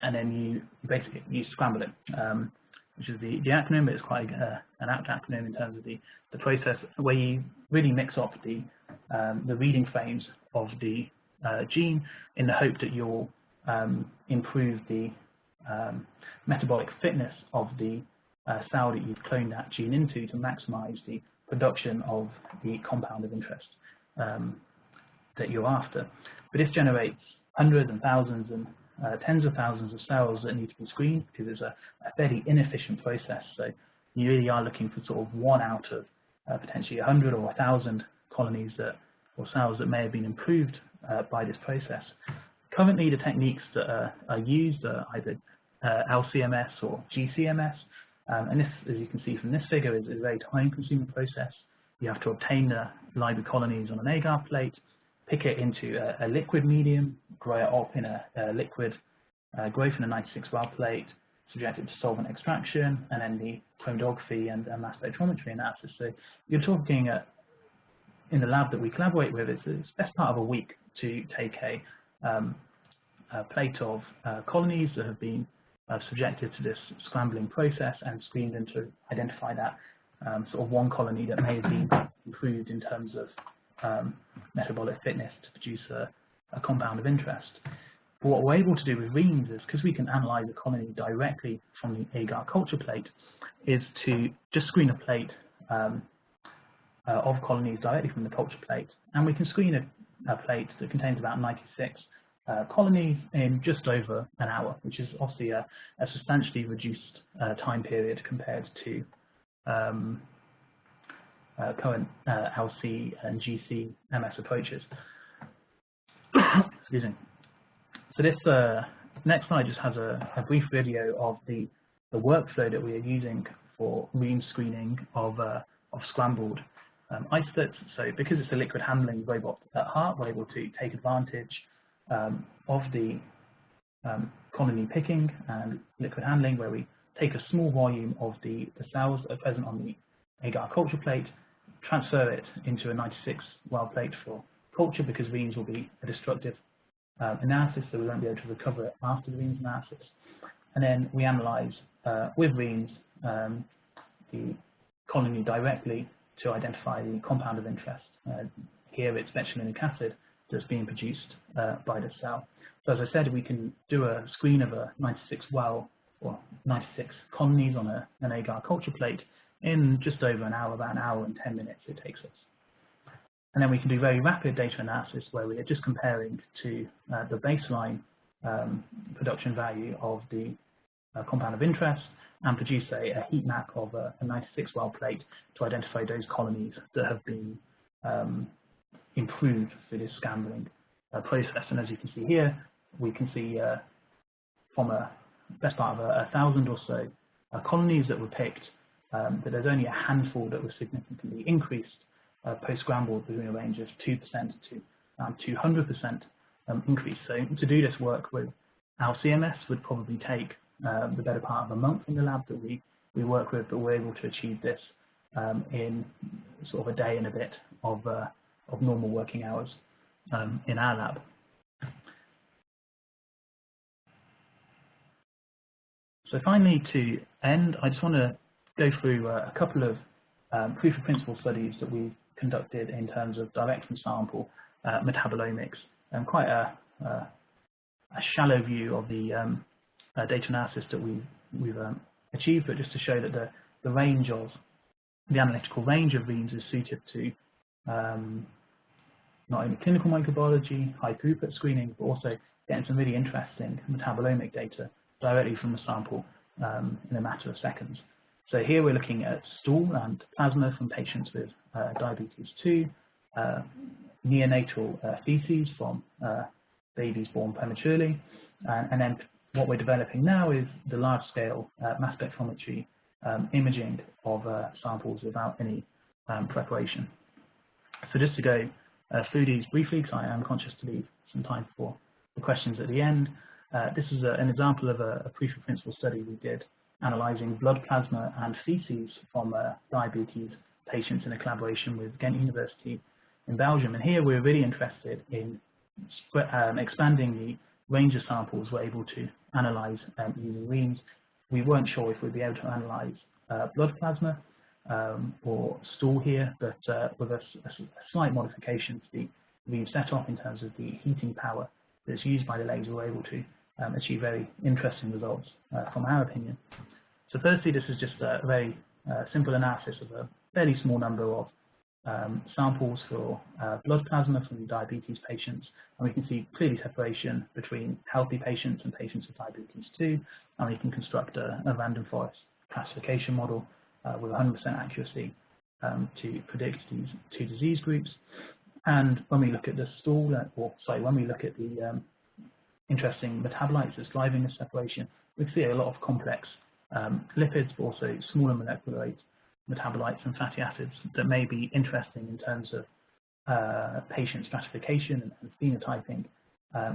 and then you basically scramble it, which is the acronym, but it's quite an apt acronym in terms of the process, where you really mix up the reading frames of the gene in the hope that you'll improve the metabolic fitness of the cell that you've cloned that gene into, to maximize the production of the compound of interest that you're after. But this generates hundreds and thousands and tens of thousands of cells that need to be screened, because it's a fairly inefficient process. So you really are looking for sort of 1 out of potentially 100 or 1,000 colonies or cells that may have been improved by this process. Currently, the techniques that are used are either LCMS or GCMS, and this, as you can see from this figure, is a very time-consuming process. You have to obtain the library colonies on an agar plate, pick it into a liquid medium, grow it up in a liquid growth in a 96-well plate, subject it to solvent extraction, and then the chromatography and mass spectrometry analysis. So you're talking in the lab that we collaborate with, it's the best part of a week to take a plate of colonies that have been subjected to this scrambling process and screened them to identify that sort of one colony that may have been improved in terms of metabolic fitness to produce a compound of interest. But what we're able to do with REIMS is, because we can analyze a colony directly from the agar culture plate, is to just screen a plate of colonies directly from the culture plate, and we can screen a plate that contains about 96 colonies in just over an hour, which is obviously a substantially reduced time period compared to current LC and GC MS approaches. Excuse me. So this next slide just has a brief video of the workflow that we are using for REIMS screening of scrambled isolates. So because it's a liquid handling robot at heart, we're able to take advantage of the colony picking and liquid handling, where we take a small volume of the cells that are present on the agar culture plate, transfer it into a 96-well plate for culture, because REIMS will be a destructive analysis, so we won't be able to recover it after the REIMS analysis. And then we analyze with REIMS the colony directly to identify the compound of interest. Here it's methylenic acid that's being produced by the cell. So as I said, we can do a screen of a 96-well or 96 colonies on an agar culture plate in just over an hour, about an hour and 10 minutes it takes us. And then we can do very rapid data analysis, where we are just comparing to the baseline production value of the compound of interest, and produce a heat map of a 96-well plate to identify those colonies that have been improved through this scrambling process. And as you can see here, we can see from a best part of 1,000 or so colonies that were picked, that there's only a handful that were significantly increased post-scramble, between a range of 2% to around 200% increase. So to do this work with our CMS would probably take the better part of a month in the lab that we work with, but we're able to achieve this in sort of a day and a bit of normal working hours in our lab. So finally, to end, I just want to go through a couple of proof of principle studies that we've conducted in terms of direct from sample metabolomics, and quite a shallow view of the data analysis that we've achieved, but just to show that the range of the analytical range of REIMS is suited to not only clinical microbiology, high throughput screening, but also getting some really interesting metabolomic data directly from the sample in a matter of seconds. So here we're looking at stool and plasma from patients with diabetes 2, neonatal feces from babies born prematurely, and then what we're developing now is the large-scale mass spectrometry imaging of samples without any preparation. So just to go through these briefly, because I am conscious to leave some time for the questions at the end. This is an example of a proof of principle study we did, analysing blood plasma and feces from diabetes patients in a collaboration with Ghent University in Belgium. And here we're really interested in expanding the range of samples we're able to analyse using REIMS. We weren't sure if we'd be able to analyse blood plasma or stool here, but with a slight modification to the REIMS setup in terms of the heating power that's used by the laser, we're able to achieve very interesting results from our opinion. So firstly, this is just a very simple analysis of a fairly small number of samples for blood plasma from diabetes patients, and we can see clearly separation between healthy patients and patients with diabetes 2, and we can construct a random forest classification model with 100% accuracy to predict these two disease groups. And when we look at the stool, when we look at the interesting metabolites that's driving this separation, we see a lot of complex lipids, but also smaller molecular weight metabolites and fatty acids that may be interesting in terms of patient stratification and phenotyping,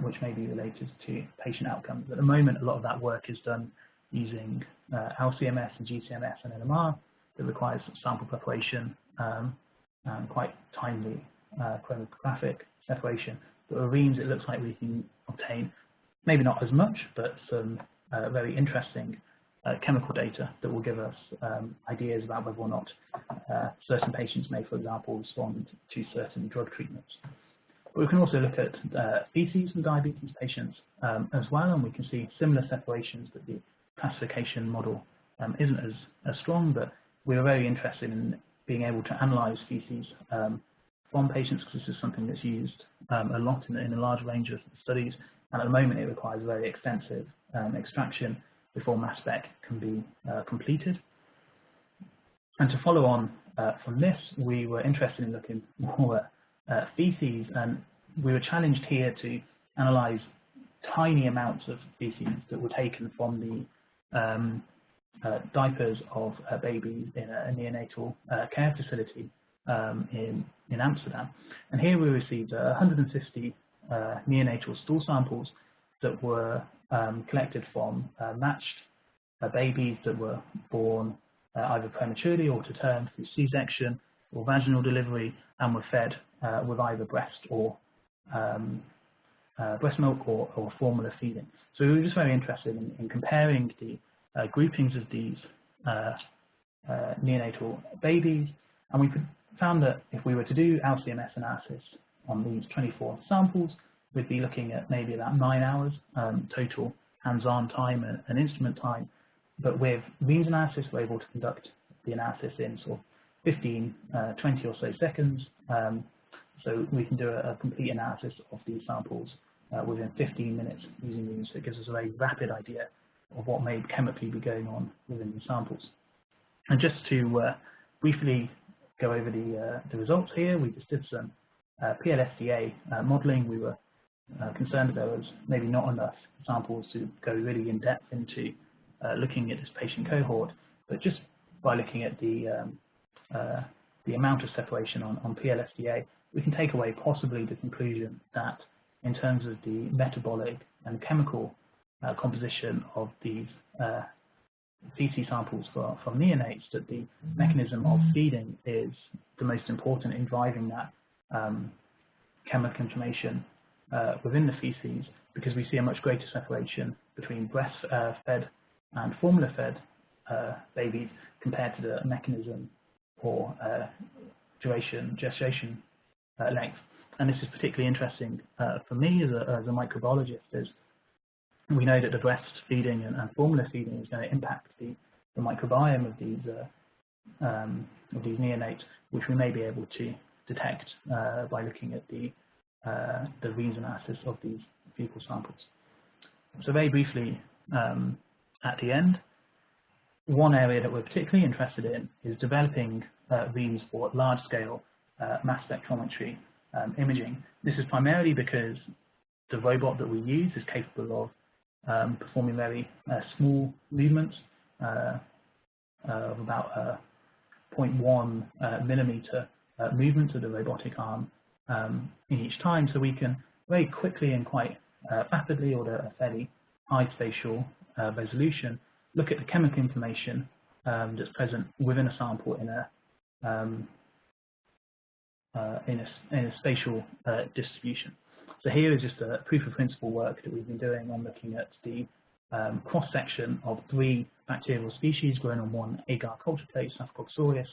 which may be related to patient outcomes. At the moment, a lot of that work is done using LCMS and GCMS and NMR that requires sample preparation and quite timely chromatographic separation. But with REIMS, it looks like we can obtain maybe not as much, but some very interesting chemical data that will give us ideas about whether or not certain patients may, for example, respond to certain drug treatments. But we can also look at feces from diabetes patients as well, and we can see similar separations, but the classification model isn't as strong. But we are very interested in being able to analyze feces from patients, because this is something that's used a lot in a large range of studies, and at the moment it requires very extensive extraction before mass spec can be completed. And to follow on from this, we were interested in looking more at feces, and we were challenged here to analyze tiny amounts of feces that were taken from the diapers of babies in a neonatal care facility in Amsterdam. And here we received 150 neonatal stool samples that were collected from matched babies that were born either prematurely or to term through C-section or vaginal delivery, and were fed with either breast or breast milk or formula feeding. So we were just very interested in comparing the groupings of these neonatal babies, and we found that if we were to do LCMS analysis on these 24 samples, we'd be looking at maybe about 9 hours total hands-on time and instrument time. But with REIMS analysis, we're able to conduct the analysis in sort of 15, 20 or so seconds. So we can do a complete analysis of these samples within 15 minutes using REIMS. So it gives us a very rapid idea of what may chemically be going on within the samples. And just to briefly go over the results here, we just did some PLSDA modeling. We were concerned that there was maybe not enough samples to go really in depth into looking at this patient cohort, but just by looking at the amount of separation on PLSDA, we can take away possibly the conclusion that in terms of the metabolic and chemical composition of these feces samples from neonates, that the mechanism of feeding is the most important in driving that chemical inflammation within the feces, because we see a much greater separation between breast-fed and formula-fed babies compared to the mechanism or gestation length. And this is particularly interesting for me as a microbiologist, as we know that the breastfeeding and formula feeding is going to impact the microbiome of these neonates, which we may be able to detect by looking at the REIMS analysis of these fecal samples. So very briefly, at the end, one area that we're particularly interested in is developing REIMS for large-scale mass spectrometry imaging. This is primarily because the robot that we use is capable of performing very small movements of about 0.1 millimeter movement of the robotic arm in each time, so we can very quickly and quite rapidly, or a fairly high spatial resolution, look at the chemical information that's present within a sample in a spatial distribution. So here is just a proof of principle work that we've been doing on looking at the cross-section of 3 bacterial species grown on one agar culture plate, Staphylococcus aureus,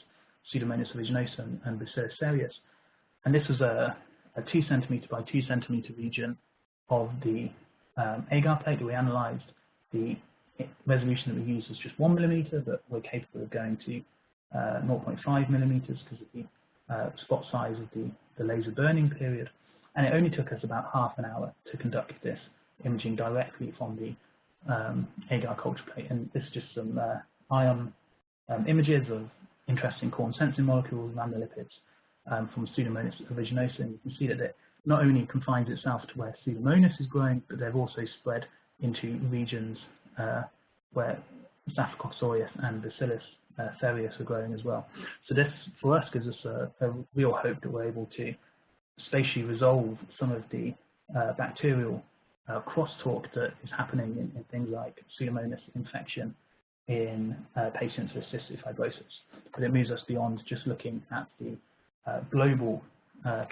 Pseudomonas aeruginosa, and Bacillus cereus. And this was a 2 centimeter by 2 centimeter region of the agar plate that we analysed. The resolution that we used was just 1 millimeter, but we're capable of going to 0.5 millimeters because of the spot size of the laser burning period. And it only took us about half an hour to conduct this imaging directly from the agar culture plate. And this is just some ion images of interesting corn sensing molecules and amylolipids from Pseudomonas aeruginosa. And you can see that it not only confines itself to where Pseudomonas is growing, but they've also spread into regions where Staphylococcus aureus and Bacillus cereus are growing as well. So this, for us, gives us a real hope that we're able to spatially resolve some of the bacterial crosstalk that is happening in things like Pseudomonas infection in patients with cystic fibrosis. But it moves us beyond just looking at the global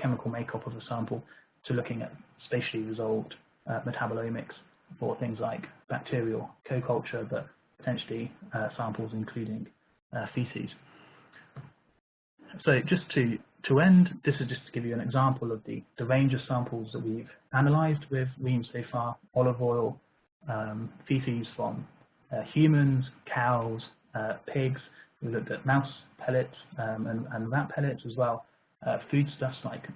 chemical makeup of a sample to looking at spatially resolved metabolomics for things like bacterial co-culture, but potentially samples including feces. So just to end, this is just to give you an example of the range of samples that we've analysed with REIMS so far: olive oil, feces from humans, cows, pigs. We looked at mouse pellets and rat pellets as well, foodstuffs like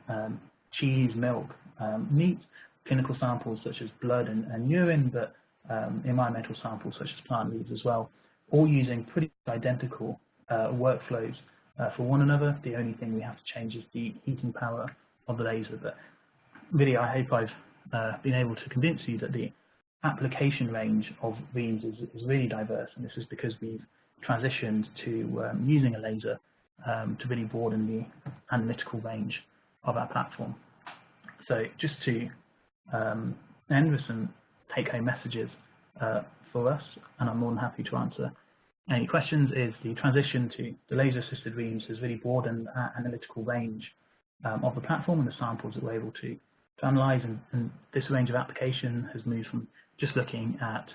cheese, milk, meat, clinical samples such as blood and urine, but environmental samples such as plant leaves as well, all using pretty identical workflows for one another. The only thing we have to change is the heating power of the laser. But really, I hope I've been able to convince you that the application range of REIMS is really diverse, and this is because we've transitioned to using a laser to really broaden the analytical range of our platform. So just to end with some take-home messages for us, and I'm more than happy to answer any questions, is the transition to the laser-assisted REIMS has really broadened our analytical range of the platform and the samples that we're able to analyze, and this range of application has moved from just looking at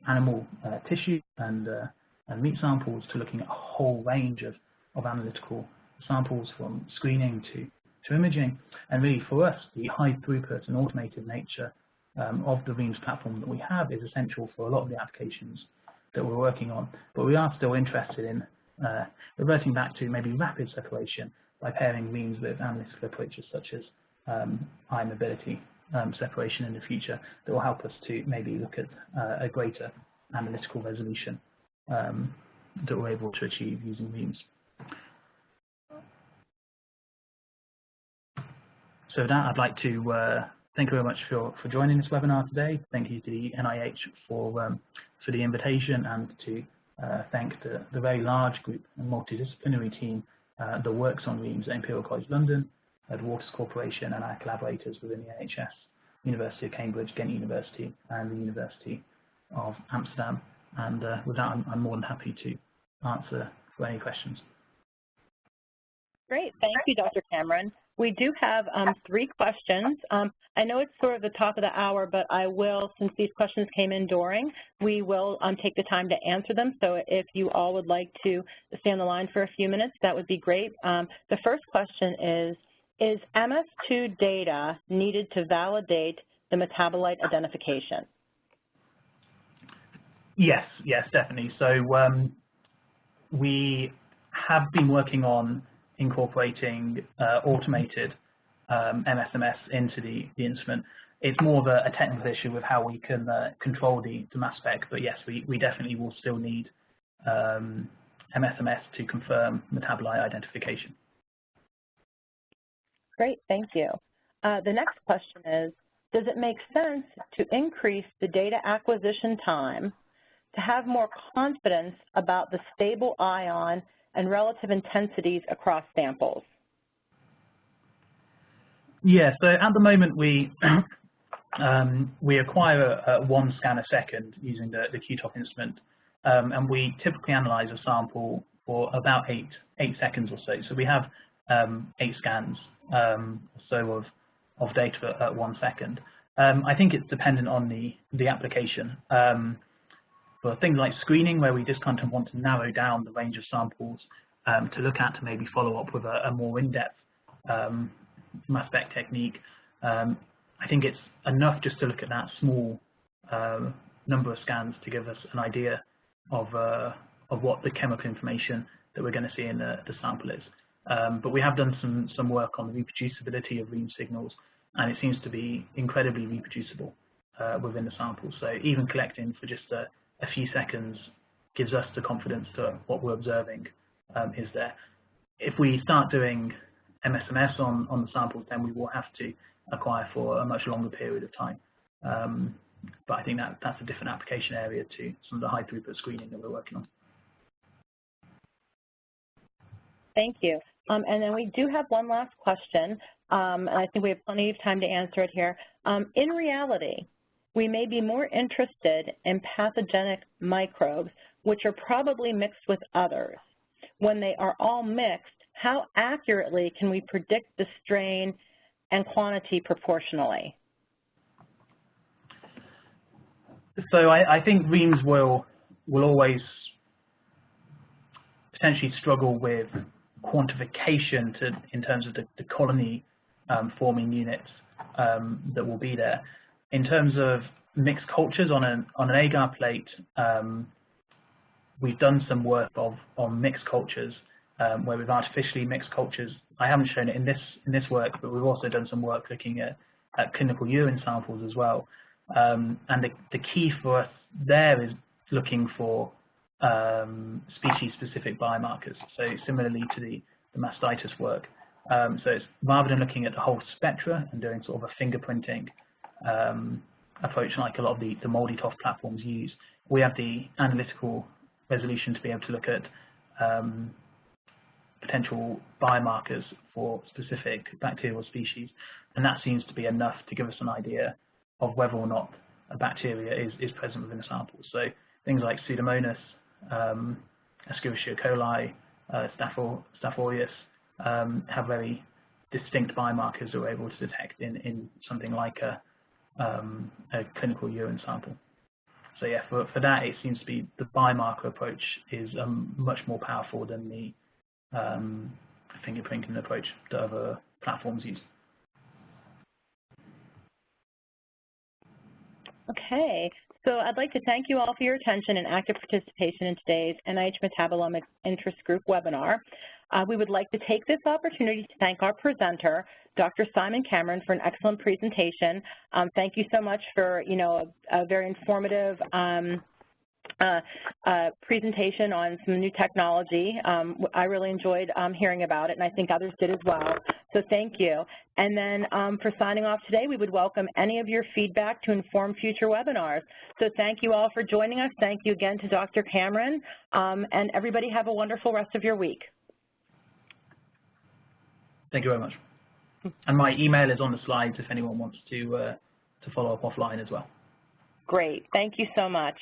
animal tissue and meat samples to looking at a whole range of analytical samples, from screening to imaging. And really for us, the high throughput and automated nature of the REIMS platform that we have is essential for a lot of the applications that we're working on. But we are still interested in reverting back to maybe rapid separation by pairing REIMS with analytical approaches such as high mobility separation in the future that will help us to maybe look at a greater analytical resolution that we're able to achieve using REIMS. So with that, I'd like to thank you very much for joining this webinar today. Thank you to the NIH for the invitation, and to thank the very large group and multidisciplinary team that works on REIMS at Imperial College London, the Waters Corporation, and our collaborators within the NHS, University of Cambridge, Ghent University, and the University of Amsterdam. And with that, I'm more than happy to answer for any questions. Great, thank you, Dr. Cameron. We do have 3 questions. I know it's sort of the top of the hour, but I will, since these questions came in during, we will take the time to answer them. So if you all would like to stay on the line for a few minutes, that would be great. The first question is MS2 data needed to validate the metabolite identification? Yes, definitely. So we have been working on incorporating automated MSMS into the instrument. It's more of a technical issue with how we can control the mass spec, but yes, we definitely will still need MSMS to confirm metabolite identification. Great, thank you. The next question is, does it make sense to increase the data acquisition time to have more confidence about the stable ion and relative intensities across samples? Yeah, so at the moment we acquire 1 scan a second using the QTOF instrument, and we typically analyze a sample for about 8 seconds or so. So we have 8 scans or so of data at 1 second. I think it's dependent on the application. For things like screening, where we just kind of want to narrow down the range of samples to look at, to maybe follow up with a more in-depth mass spec technique, I think it's enough just to look at that small number of scans to give us an idea of what the chemical information that we're going to see in the sample is. But we have done some work on the reproducibility of REIMS signals, and it seems to be incredibly reproducible within the sample. So even collecting for just a few seconds gives us the confidence that what we're observing is there. If we start doing MSMS on the samples, then we will have to acquire for a much longer period of time. But I think that's a different application area to some of the high throughput screening that we're working on. Thank you. And then we do have one last question, and I think we have plenty of time to answer it here. In reality, we may be more interested in pathogenic microbes, which are probably mixed with others. When they are all mixed, how accurately can we predict the strain and quantity proportionally? So I think REIMS will always potentially struggle with quantification in terms of the colony forming units that will be there. In terms of mixed cultures on an agar plate, we've done some work on mixed cultures where we've artificially mixed cultures. I haven't shown it in this work, but we've also done some work looking at clinical urine samples as well. And the key for us there is looking for species-specific biomarkers. So similarly to the mastitis work. So it's rather than looking at the whole spectra and doing sort of a fingerprinting approach like a lot of the MALDI-TOF platforms use. We have the analytical resolution to be able to look at potential biomarkers for specific bacterial species, and that seems to be enough to give us an idea of whether or not a bacteria is present within a sample. So things like Pseudomonas, Escherichia coli, Staph aureus have very distinct biomarkers that we're able to detect in something like a clinical urine sample. So yeah, for that, it seems to be the biomarker approach is much more powerful than the fingerprinting approach that other platforms use. Okay, so I'd like to thank you all for your attention and active participation in today's NIH Metabolomics Interest Group webinar. We would like to take this opportunity to thank our presenter, Dr. Simon Cameron, for an excellent presentation. Thank you so much for, a very informative presentation on some new technology. I really enjoyed hearing about it, and I think others did as well. So thank you. And then for signing off today, we would welcome any of your feedback to inform future webinars. So thank you all for joining us. Thank you again to Dr. Cameron, and everybody have a wonderful rest of your week. Thank you very much. And my email is on the slides if anyone wants to follow up offline as well. Great. Thank you so much.